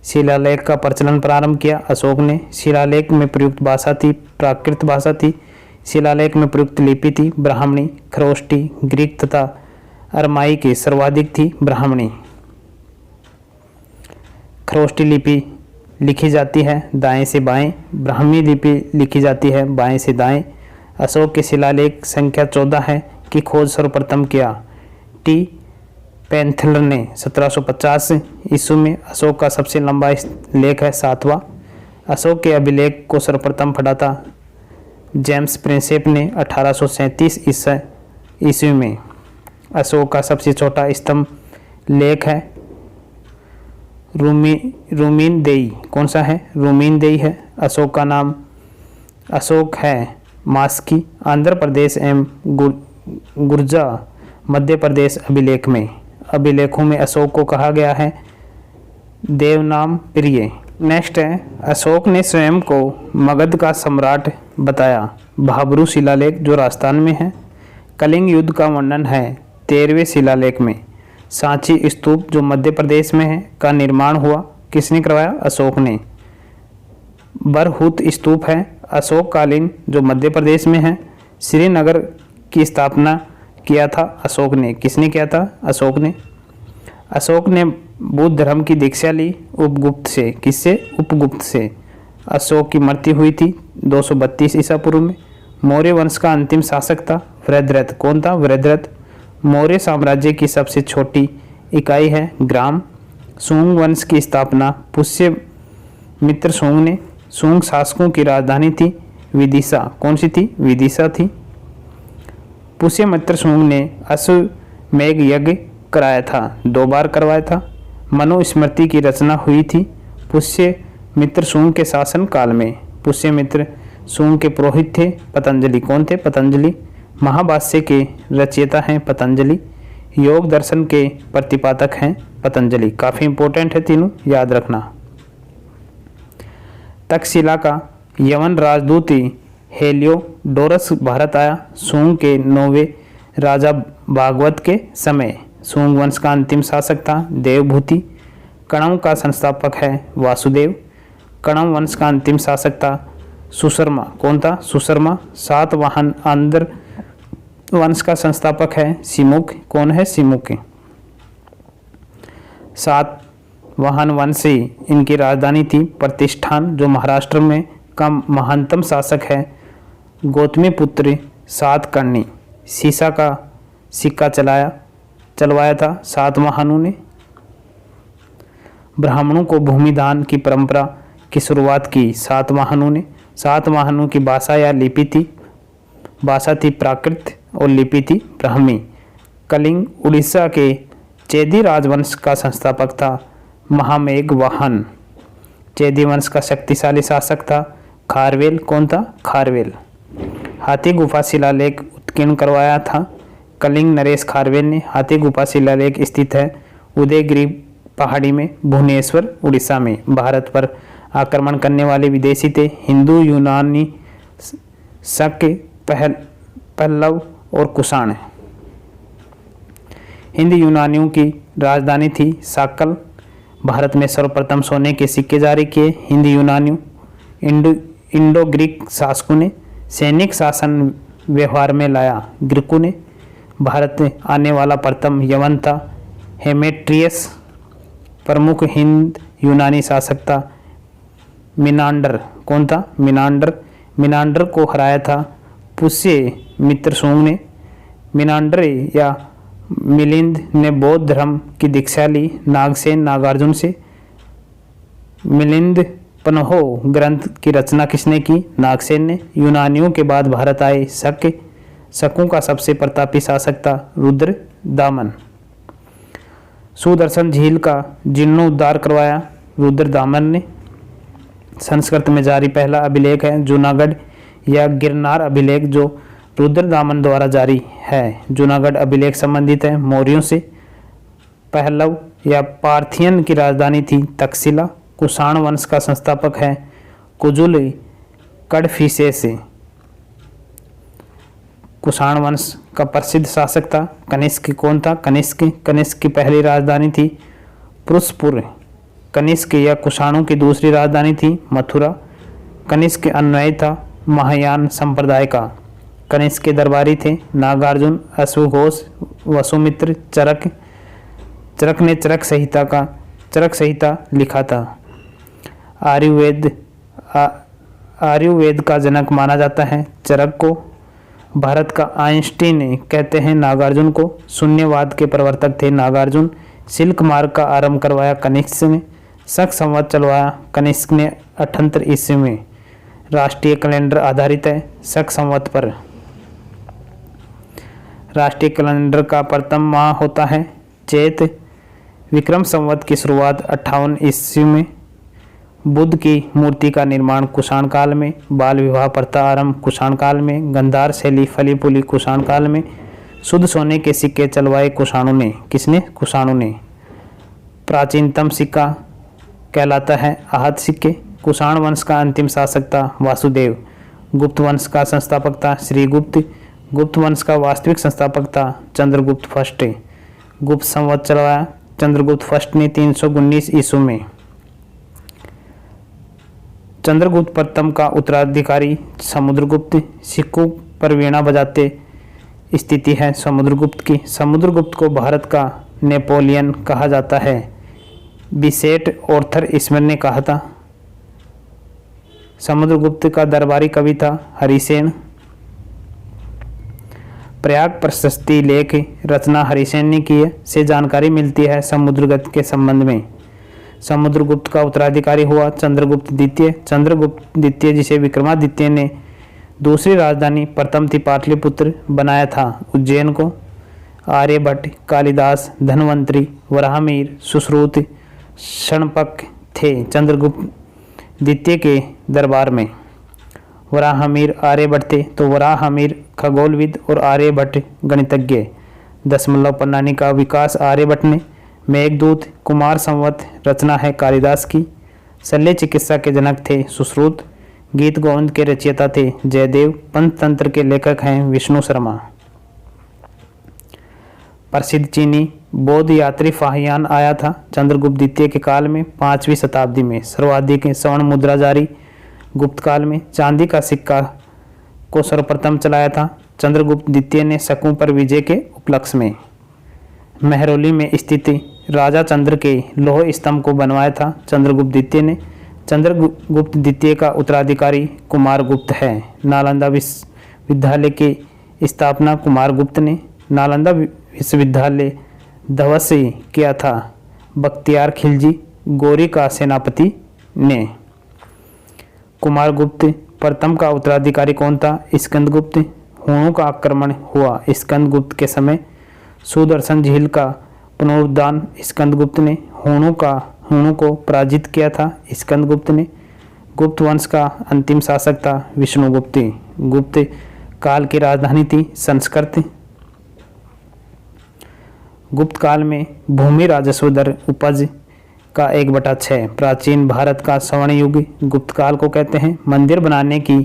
शिलालेख का प्रचलन प्रारंभ किया अशोक ने। शिलालेख में प्रयुक्त भाषा थी प्राकृत भाषा थी। शिलालेख में प्रयुक्त लिपि थी ब्राह्मणी। खरोष्टी ग्रीक तथा अरमाई की सर्वाधिक थी ब्राह्मणी। खरोष्टी लिपि लिखी जाती है दाएं से बाएं। ब्राह्मी लिपि लिखी जाती है बाएं से दाएं। अशोक के शिलालेख संख्या 14 है की खोज सर्वप्रथम किया टी पेंथलर ने 1750 ईस्वी में। अशोक का सबसे लंबा लेख है 7वां। अशोक के अभिलेख को सर्वप्रथम पढ़ा था जेम्स प्रिंसेप ने 1837 ईस्वी में। अशोक का सबसे छोटा स्तंभ लेख है रूमीन देई। कौन सा है? रूमीन देई है। अशोक का नाम अशोक है मास्की आंध्र प्रदेश एवं गुर्जा मध्य प्रदेश अभिलेखों में अशोक को कहा गया है देवनाम प्रिय। नेक्स्ट है अशोक ने स्वयं को मगध का सम्राट बताया भाबरू शिलालेख जो राजस्थान में है। कलिंग युद्ध का वर्णन है 13वें शिलालेख में। सांची स्तूप जो मध्य प्रदेश में है का निर्माण हुआ किसने करवाया? अशोक ने। बरहुत स्तूप है अशोक कालीन जो मध्य प्रदेश में है। श्रीनगर की स्थापना किया था अशोक ने। किसने किया था? अशोक ने। अशोक ने बुद्ध धर्म की दीक्षा ली उपगुप्त से। किससे? उपगुप्त से। अशोक की मृत्यु हुई थी 232 ईसा पूर्व में। मौर्य वंश का अंतिम शासक था वृद्धरथ। कौन था? वृद्धरथ। मौर्य साम्राज्य की सबसे छोटी इकाई है ग्राम। सूंग वंश की स्थापना पुष्य मित्र सूंग ने। सूंग शासकों की राजधानी थी विदिशा। कौन सी थी? विदिशा थी। पुष्य मित्र सूंग ने अश्वमेध यज्ञ कराया था 2 बार करवाया था। मनुस्मृति की रचना हुई थी पुष्य मित्र सूंग के शासन काल में। पुष्य मित्र सूंग के पुरोहित थे पतंजलि। कौन थे? पतंजलि। महाभाष्य के रचयिता हैं पतंजलि। योग दर्शन के प्रतिपादक हैं पतंजलि। काफ़ी इंपॉर्टेंट है तीनों, याद रखना। तक्षशिला का यवन राजदूत हेलियोडोरस भारत आया सूंग के 9वें राजा भागवत के समय। सूंग वंश का अंतिम शासक था देवभूति। कणव का संस्थापक है वासुदेव। कणव वंश का अंतिम शासक था सुशर्मा। कौन था? सुशर्मा। सातवाहन आंध्र वंश का संस्थापक है सिमुक। कौन है? सिमुक। सातवाहन वंशी इनकी राजधानी थी प्रतिष्ठान जो महाराष्ट्र में का महानतम शासक है गौतमी पुत्र सातकर्णी। सीसा का सिक्का चलवाया था सातवाहनों ने। ब्राह्मणों को भूमिदान की परंपरा की शुरुआत की सातवाहनों ने। सातवाहनों की भाषा या लिपि थी प्राकृत और लिपि थी ब्राह्मी। कलिंग उड़ीसा के चेदी राजवंश का संस्थापक था महामेघवाहन। चेदी वंश का शक्तिशाली शासक था खारवेल। कौन था? खारवेल। हाथी गुफा शिलालेख उत्कीर्ण करवाया था कलिंग नरेश खारवेल ने। हाथी गुफा शिलालेख स्थित है उदयगिरी पहाड़ी में भुवनेश्वर उड़ीसा में। भारत पर आक्रमण करने वाले विदेशी थे हिंदू, यूनानी, शक, पल्लव और कुषाण। हिंद यूनानियों की राजधानी थी साकल। भारत में सर्वप्रथम सोने के सिक्के जारी किए हिंद यूनानियों। इंडो ग्रीक शासकों ने। सैनिक शासन व्यवहार में लाया ग्रीकों ने। भारत में आने वाला प्रथम यवन था हेमेट्रियस। प्रमुख हिंद यूनानी शासक था मिनांडर। कौन था? मिनांडर। मिनांडर को हराया था पुष्य मित्र सूंग ने। मिनांडर या मिलिंद ने बौद्ध धर्म की दीक्षा ली नागसेन नागार्जुन से। मिलिंद पन्हो ग्रंथ की रचना किसने की? नागसेन ने। यूनानियों के बाद भारत आए शकों का सबसे प्रतापी शासक था रुद्र दामन। सुदर्शन झील का जीर्णोद्धार करवाया रुद्र दामन ने। संस्कृत में जारी पहला अभिलेख है जूनागढ़ या गिरनार अभिलेख जो रुद्र दामन द्वारा जारी है। जूनागढ़ अभिलेख संबंधित है मौर्यों से। पहलव या पार्थियन की राजधानी थी तक्षशिला। कुषाण वंश का संस्थापक है कुजुल कडफिसेस। कुषाण वंश का प्रसिद्ध शासक था कनिष्क। कौन था? कनिष्क। कनिष्क की पहली राजधानी थी पुरुषपुर। कनिष्क या कुषाणों की दूसरी राजधानी थी मथुरा। कनिष्क अन्वयी था महायान संप्रदाय का। कनिष्क के दरबारी थे नागार्जुन, अश्वघोष, वसुमित्र, चरक। चरक ने चरक संहिता लिखा था। आयुर्वेद का जनक माना जाता है चरक को। भारत का आइंस्टीन कहते हैं नागार्जुन को। शून्यवाद के प्रवर्तक थे नागार्जुन। सिल्क मार्ग का आरंभ करवाया कनिष्क ने। शक संवत चलवाया कनिष्क ने 78 ईस्वी में। राष्ट्रीय कैलेंडर आधारित है शक संवत पर। राष्ट्रीय कैलेंडर का प्रथम माह होता है चैत। विक्रम संवत की शुरुआत 58 ईस्वी में। बुद्ध की मूर्ति का निर्माण कुषाण काल में। बाल विवाह प्रथा आरंभ कुषाण काल में। गंधार शैली फली फूली कुषाण काल में। शुद्ध सोने के सिक्के चलवाए कुषाणों ने। किसने? कुषाणों ने। प्राचीनतम सिक्का कहलाता है आहत सिक्के। कुषाण वंश का अंतिम शासक था वासुदेव। गुप्त वंश का संस्थापक था श्रीगुप्त। गुप्त वंश का वास्तविक संस्थापक था चंद्रगुप्त फर्स्ट। गुप्त संवत चलवाया चंद्रगुप्त फर्स्ट ने 319 ईस्वी में। चंद्रगुप्त प्रथम का उत्तराधिकारी समुद्रगुप्त। सिक्कों पर वीणा बजाते स्थिति है समुद्रगुप्त की। समुद्रगुप्त को भारत का नेपोलियन कहा जाता है। बिसेट ऑर्थर स्मिथ ने कहा था। समुद्रगुप्त का दरबारी कवि था हरिसेन। प्रयाग प्रशस्ति लेख रचना हरिसेन ने की है। से जानकारी मिलती है समुद्रगुप्त के संबंध में। समुद्रगुप्त का उत्तराधिकारी हुआ चंद्रगुप्त द्वितीय। चंद्रगुप्त द्वितीय जिसे विक्रमादित्य ने दूसरी राजधानी प्रथम थी पाटलिपुत्र बनाया था उज्जैन को। आर्यभट्ट, कालिदास, धन्वंतरी, वराहमिहिर, सुश्रुत, शणपक थे चंद्रगुप्त द्वितीय के दरबार में। वराहमिहिर आर्यभट्ट थे तो वराहमिहिर खगोलविद और आर्यभट्ट गणितज्ञ। दशमलव प्रणाली का विकास आर्यभट्ट ने। मेघदूत, कुमार संवत रचना है कालिदास की। शल्य चिकित्सा के जनक थे सुश्रुत। गीत गोविंद के रचयिता थे जयदेव। पंचतंत्र के लेखक हैं विष्णु शर्मा। प्रसिद्ध चीनी बौद्ध यात्री फाहियान आया था चंद्रगुप्त द्वितीय के काल में 5वीं शताब्दी में। सर्वाधिक स्वर्ण मुद्रा जारी गुप्त काल में। चांदी का सिक्का को सर्वप्रथम चलाया था चंद्रगुप्त द्वितीय ने शकों पर विजय के उपलक्ष्य में। महरौली में स्थित राजा चंद्र के लौह स्तंभ को बनवाया था चंद्रगुप्त द्वितीय ने। चंद्रगुप्त द्वितीय का उत्तराधिकारी कुमारगुप्त है। नालंदा विश्वविद्यालय की स्थापना कुमारगुप्त ने। नालंदा विश्वविद्यालय ध्वस्त किया था बख्तियार खिलजी गोरी का सेनापति ने। कुमारगुप्त प्रथम का उत्तराधिकारी कौन था? स्कंदगुप्त। हूणों का आक्रमण हुआ स्कंदगुप्त के समय। सुदर्शन झील का पुनरुद्धार स्कंदगुप्त ने। हूणों को पराजित किया था स्कंदगुप्त ने। गुप्त वंश का अंतिम शासक था विष्णुगुप्त। गुप्त काल की राजधानी थी संस्कृत। गुप्त काल में भूमि राजस्व दर उपज का 1/6। प्राचीन भारत का स्वर्ण युग गुप्त काल को कहते हैं। मंदिर बनाने की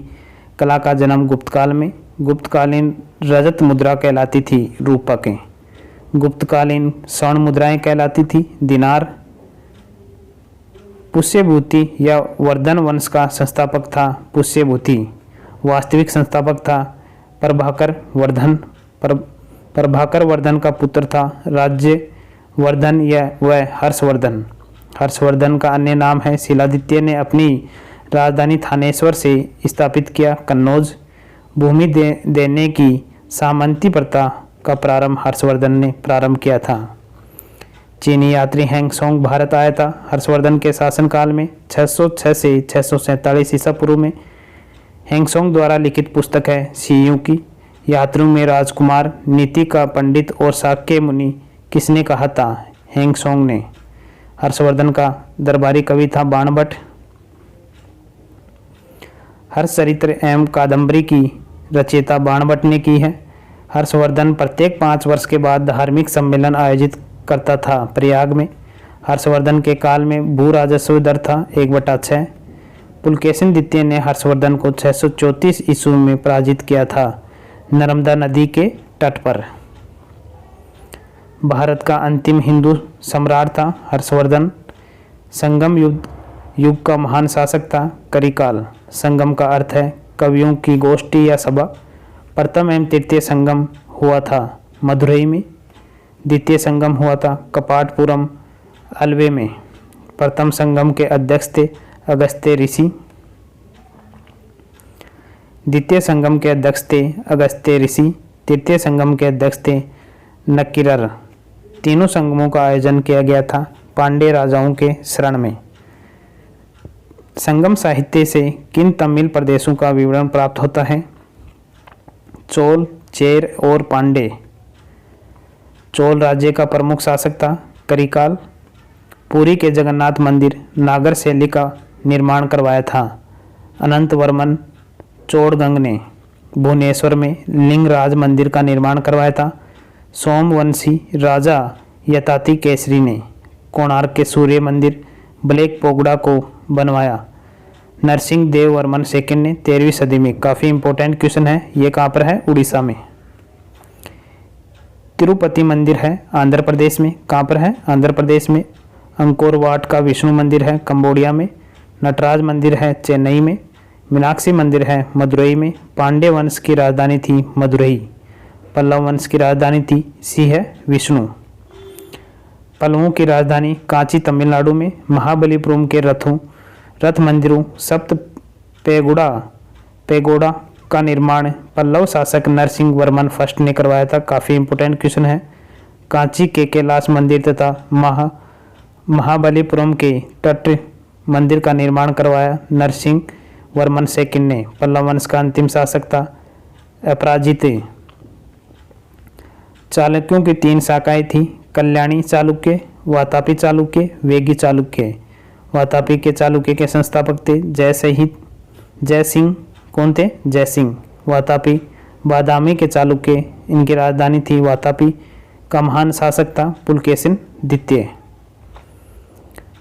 कला का जन्म गुप्त काल में। गुप्तकालीन रजत मुद्रा कहलाती थी रूपक। गुप्तकालीन स्वर्ण मुद्राएं कहलाती थी दिनार। पुष्यभूति या वर्धन वंश का संस्थापक था पुष्यभूति। वास्तविक संस्थापक था प्रभाकर वर्धन। प्रभाकर वर्धन का पुत्र था राज्यवर्धन या वह हर्षवर्धन। हर्षवर्धन का अन्य नाम है शिलादित्य ने अपनी राजधानी थानेश्वर से स्थापित किया कन्नौज। भूमि देने की सामंती प्रथा का प्रारंभ हर्षवर्धन ने प्रारंभ किया था। चीनी यात्री हैंगसोंग भारत आया था हर्षवर्धन के शासनकाल में 606 से 647 ईसा पूर्व में। हैंगसोंग द्वारा लिखित पुस्तक है सीयू की। यात्रियों में राजकुमार, नीति का पंडित और शाक्य मुनि किसने कहा था? हैंगसोंग ने। हर्षवर्धन का दरबारी कवि था बाणभट्ट। हर्षचरित्र एवं कादंबरी की रचयिता बाणभट्ट ने की है। हर्षवर्धन प्रत्येक 5 वर्ष के बाद धार्मिक सम्मेलन आयोजित करता था प्रयाग में। हर्षवर्धन के काल में भू राजस्व दर था 1/6। पुलकेशिन द्वितीय ने हर्षवर्धन को 634 ईस्वी में पराजित किया था नर्मदा नदी के तट पर। भारत का अंतिम हिंदू सम्राट था हर्षवर्धन। संगम युग का महान शासक था करिकाल। संगम का अर्थ है कवियों की गोष्ठी या सभा। प्रथम एवं तृतीय संगम हुआ था मदुरई में। द्वितीय संगम हुआ था कपाटपुरम अल्वे में। प्रथम संगम के अध्यक्ष थे अगस्त्य ऋषि। द्वितीय संगम के अध्यक्ष थे अगस्त्य ऋषि। तृतीय संगम के अध्यक्ष थे नक्किरर। तीनों संगमों का आयोजन किया गया था पांड्य राजाओं के शरण में। संगम साहित्य से किन तमिल प्रदेशों का विवरण प्राप्त होता है? चोल, चेर और पांड्य। चोल राज्य का प्रमुख शासक था करिकाल। पुरी के जगन्नाथ मंदिर नागर शैली का निर्माण करवाया था अनंतवर्मन चोड़गंग ने। भुवनेश्वर में लिंगराज मंदिर का निर्माण करवाया था सोमवंशी राजा यताति केसरी ने। कोणार्क के सूर्य मंदिर ब्लैक पोगड़ा को बनवाया नरसिंह देव वर्मन सेकंड ने 13वीं सदी में। काफ़ी इंपॉर्टेंट क्वेश्चन है। ये कहाँ पर है? उड़ीसा में। तिरुपति मंदिर है आंध्र प्रदेश में। कहाँ पर है? आंध्र प्रदेश में। अंकोर वाट का विष्णु मंदिर है कंबोडिया में। नटराज मंदिर है चेन्नई में। मीनाक्षी मंदिर है मदुरई में। पांड्य वंश की राजधानी थी मदुरई। पल्लव वंश की राजधानी थी सी है विष्णु। पल्लवों की राजधानी कांची तमिलनाडु में। महाबलीपुरम के रथ मंदिरों सप्त पेगोड़ा का निर्माण पल्लव शासक नरसिंह वर्मन फर्स्ट ने करवाया था। काफ़ी इंपोर्टेंट क्वेश्चन है। कांची के कैलाश मंदिर तथा महाबलीपुरम के तट मंदिर का निर्माण करवाया नरसिंह वर्मन सेकंड ने। पल्लव वंश का अंतिम शासक था अपराजित। चालुक्यों की 3 शाखाएं थी कल्याणी चालुक्य, वातापी चालुक्य, वेगी चालुक्य। वातापी के चालुक्य के संस्थापक थे जय सिंह। कौन थे? जय सिंह। वातापी बादामी के चालुक्य, इनकी राजधानी थी वातापी। का महान शासक था पुलकेशिन द्वितीय।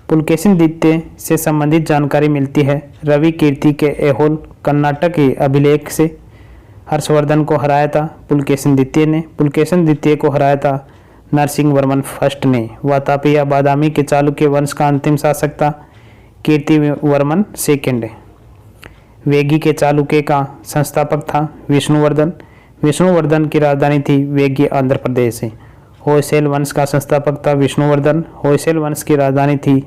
पुलकेशिन द्वितीय से संबंधित जानकारी मिलती है रवि कीर्ति के ऐहोल कर्नाटक के अभिलेख से। हर्षवर्धन को हराया था पुलकेशिन द्वितीय ने। पुलकेशिन द्वितीय को हराया था नरसिंह वर्मन फर्स्ट ने। वातापी या बादामी के चालुक्य वंश का अंतिम शासक था कीर्ति वर्मन सेकंड। वेगी के चालुक्य का संस्थापक था विष्णुवर्धन। विष्णुवर्धन की राजधानी थी वेगी आंध्र प्रदेश। होयसल वंश का संस्थापक था विष्णुवर्धन। होयसल वंश की राजधानी थी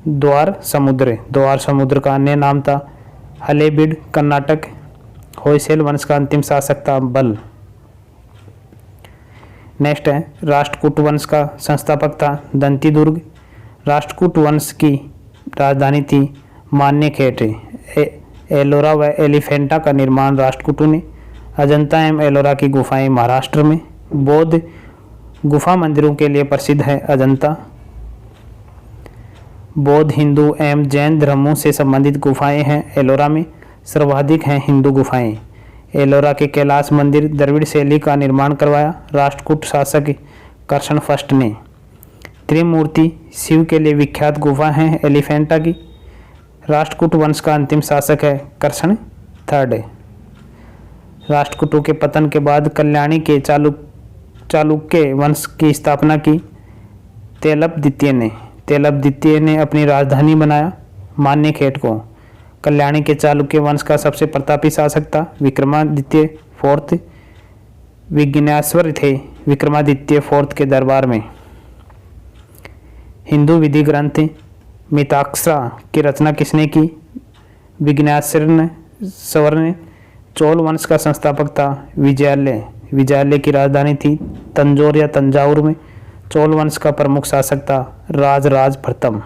द्वार समुद्र का अन्य नाम था हलेबीड कर्नाटक। होयसल वंश का अंतिम शासक था बल। नेक्स्ट है राष्ट्रकूट वंश का संस्थापक था दंतीदुर्ग। राष्ट्रकूट वंश की राजधानी थी मान्यखेट। एलोरा व एलिफेंटा का निर्माण राष्ट्रकूटों ने। अजंता एवं एलोरा की गुफाएं महाराष्ट्र में। बौद्ध गुफा मंदिरों के लिए प्रसिद्ध है अजंता। बौद्ध, हिंदू एवं जैन धर्मों से संबंधित गुफाएं हैं एलोरा में। सर्वाधिक हैं हिंदू गुफाएं। एलोरा के कैलाश मंदिर द्रविड़ शैली का निर्माण करवाया राष्ट्रकूट शासक कर्षण फर्स्ट ने। त्रिमूर्ति शिव के लिए विख्यात गुफा है एलिफेंटा की। राष्ट्रकूट वंश का अंतिम शासक है कर्षण थर्ड। राष्ट्रकूटों के पतन के बाद कल्याणी के चालुक्य वंश की स्थापना की तेलप द्वितीय ने अपनी राजधानी बनाया मान्यखेट को। कल्याणी के चालुक्य वंश का सबसे प्रतापी शासक था विक्रमादित्य फोर्थ। विघ्नेश्वर थे विक्रमादित्य फोर्थ के दरबार में। हिंदू विधि ग्रंथ मिताक्षरा की रचना किसने की? विघ्नेश्वर ने। चोल वंश का संस्थापक था विजयालय की राजधानी थी तंजौर या तंजावुर में। चोल वंश का प्रमुख शासक था राजराज प्रथम।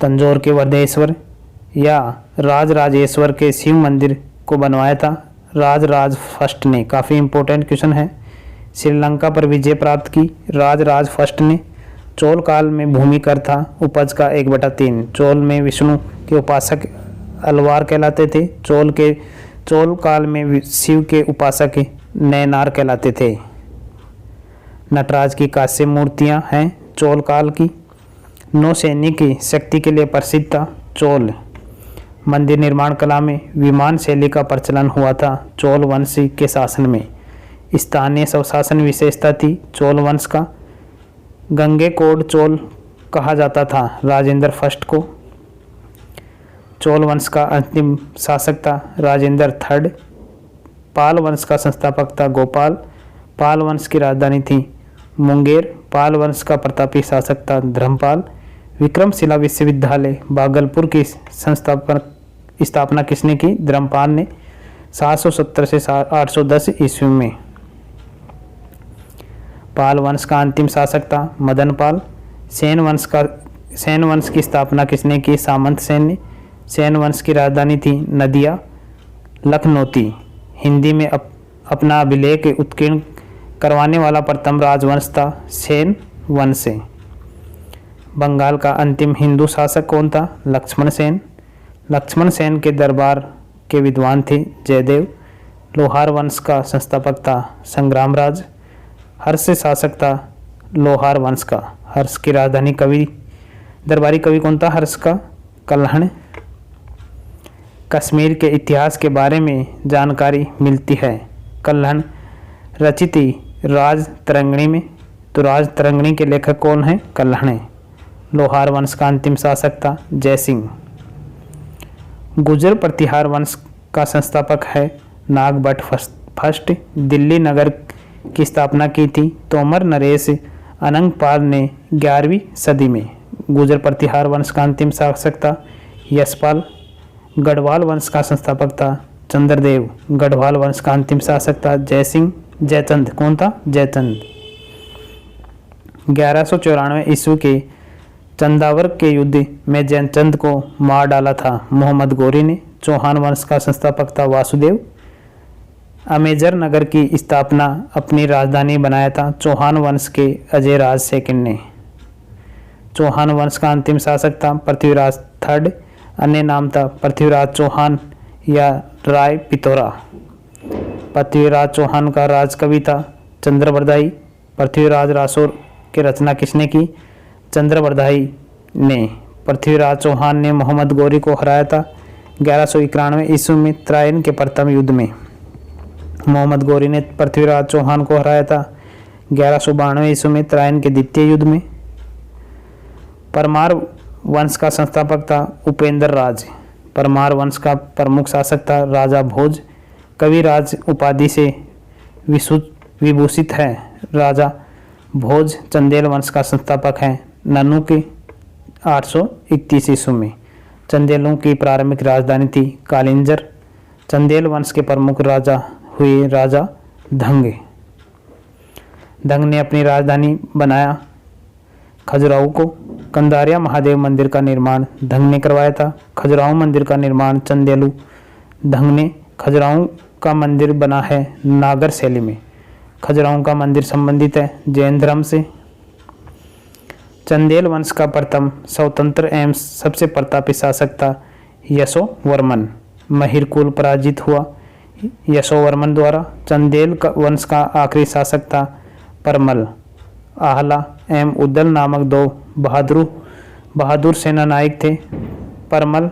तंजौर के वर्धेश्वर या राजराजेश्वर के शिव मंदिर को बनवाया था राजराज फर्स्ट ने। काफ़ी इंपॉर्टेंट क्वेश्चन है। श्रीलंका पर विजय प्राप्त की राजराज फर्स्ट ने। चोल काल में भूमि कर था उपज का 1/3। चोल में विष्णु के उपासक अलवार कहलाते थे। चोल काल में शिव के उपासक नैनार कहलाते थे। नटराज की कांस्य मूर्तियां हैं चोल काल की। नौसैनिक की शक्ति के लिए प्रसिद्ध था चोल। मंदिर निर्माण कला में विमान शैली का प्रचलन हुआ था चोल वंश के शासन में। स्थानीय स्वशासन विशेषता थी चोल वंश का। गंगेकोंड चोल कहा जाता था? राजेंद्र फर्स्ट को। चोल वंश का अंतिम शासक था? राजेंद्र थर्ड। पाल वंश का संस्थापक था? गोपाल। पाल वंश की राजधानी थी मुंगेर। पाल वंश का प्रतापी शासक था? धर्मपाल। विक्रमशिला विश्वविद्यालय भागलपुर की स्थापना किसने की? धर्मपाल ने 770 से 810 ईस्वी में। पाल वंश का अंतिम शासक था? मदनपाल। सेन वंश की स्थापना किसने की? सामंत सेन ने। सेन वंश की राजधानी थी नदिया लखनौती। हिंदी में अपना अभिलेख उत्कीर्ण करवाने वाला प्रथम राजवंश था सेन वंश से। बंगाल का अंतिम हिंदू शासक कौन था? लक्ष्मण सेन। लक्ष्मण सेन के दरबार के विद्वान थे जयदेव। लोहार वंश का संस्थापक था संग्रामराज। हर्ष शासक था लोहार वंश का। हर्ष की राजधानी दरबारी कवि कौन था? हर्ष का? कल्हण। कश्मीर के इतिहास के बारे में जानकारी मिलती है? कल्हण रचित राज तरंगिणी में। तो राज तरंगिणी के लेखक कौन है? कल्हण। लोहार वंश का अंतिम शासक था जयसिंह। गुर्जर प्रतिहार वंश का संस्थापक है नागभट्ट फर्स्ट। दिल्ली नगर की स्थापना की थी तोमर नरेश अनंगपाल ने 11वीं सदी में। गुर्जर प्रतिहार वंश का अंतिम शासक था यशपाल। गढ़वाल वंश का संस्थापक था चंद्रदेव। गढ़वाल वंश का अंतिम शासक था जयचंद। कौन था? जयचंद। 1194 ईस्वी के चंदावर के युद्ध में जयचंद को मार डाला था मोहम्मद गौरी ने। चौहान वंश का संस्थापक था वासुदेव। अमेजर नगर की स्थापना अपनी राजधानी बनाया था चौहान वंश के अजय राज सेकंड ने। चौहान वंश का अंतिम शासक था पृथ्वीराज थर्ड। अन्य नाम था पृथ्वीराज चौहान या राय पिथौरा। पृथ्वीराज चौहान का राजकवि था चंद्रबरदाई। पृथ्वीराज रासौर की रचना किसने की? चंद्रबरदाई ने। पृथ्वीराज चौहान ने मोहम्मद गौरी को हराया था 1191 ईस्वी में त्रायन के प्रथम युद्ध में। मोहम्मद गौरी ने पृथ्वीराज चौहान को हराया था 1192 ईस्वी में त्रायन के द्वितीय युद्ध में। परमार वंश का संस्थापक था उपेंद्र राज। परमार वंश का प्रमुख शासक था राजा भोज। कविराज उपाधि से विभूषित है राजा भोज। चंदेल वंश का संस्थापक है नन्नू के 831 ईस्वी में। चंदेलों की प्रारंभिक राजधानी थी कालिंजर। चंदेल वंश के प्रमुख राजा हुए राजा धंग। धंग ने अपनी राजधानी बनाया खजुराहो को। कंदारिया महादेव मंदिर का निर्माण धंग ने करवाया था। खजुराहो मंदिर का निर्माण चंदेलू धंग ने। खजुराहो का मंदिर बना है नागर शैली में। खजुराहो का मंदिर संबंधित है जैन धर्म से। चंदेल वंश का प्रथम स्वतंत्र एवं सबसे प्रतापी शासक था यशोवर्मन। महिरकुल पराजित हुआ यशोवर्मन द्वारा। चंदेल वंश का आखिरी शासक था परमल। आहला एवं उद्दल नामक दो बहादुर सेना नायक थे। परमल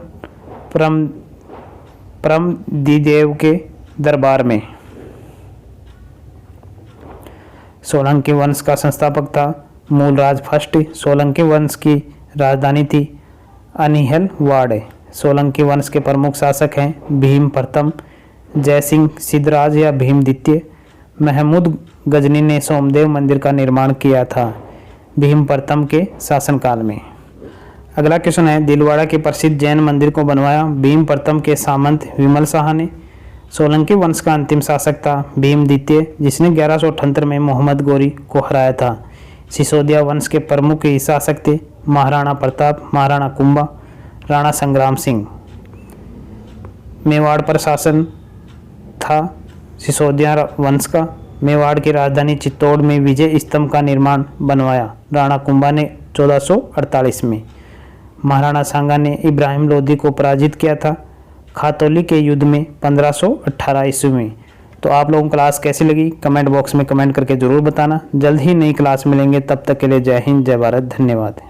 परमदिदेव के दरबार में। सोलंकी वंश का संस्थापक था मूलराज फर्स्ट। सोलंकी वंश की राजधानी थी अनिहलवाड़। सोलंकी वंश के प्रमुख शासक हैं भीम प्रथम, जयसिंह सिद्धराज या भीम द्वितीय। महमूद गजनी ने सोमदेव मंदिर का निर्माण किया था भीम प्रथम के शासनकाल में। अगला क्वेश्चन है दिलवाड़ा के प्रसिद्ध जैन मंदिर को बनवाया भीम प्रथम के सामंत विमल शाह ने। सोलंकी वंश का अंतिम शासक था भीम द्वितीय जिसने 1178 में मोहम्मद गौरी को हराया था। सिसोदिया वंश के प्रमुख शासक थे महाराणा प्रताप, महाराणा कुंभा, राणा संग्राम सिंह। मेवाड़ पर शासन था सिसोदिया वंश का। मेवाड़ की राजधानी चित्तौड़ में विजय स्तंभ का निर्माण बनवाया राणा कुंभा ने 1448 में। महाराणा सांगा ने इब्राहिम लोदी को पराजित किया था खातौली के युद्ध में 1518 ईस्वी में। तो आप लोगों को क्लास कैसी लगी कमेंट बॉक्स में कमेंट करके ज़रूर बताना। जल्द ही नई क्लास मिलेंगे, तब तक के लिए जय हिंद, जय भारत, धन्यवाद।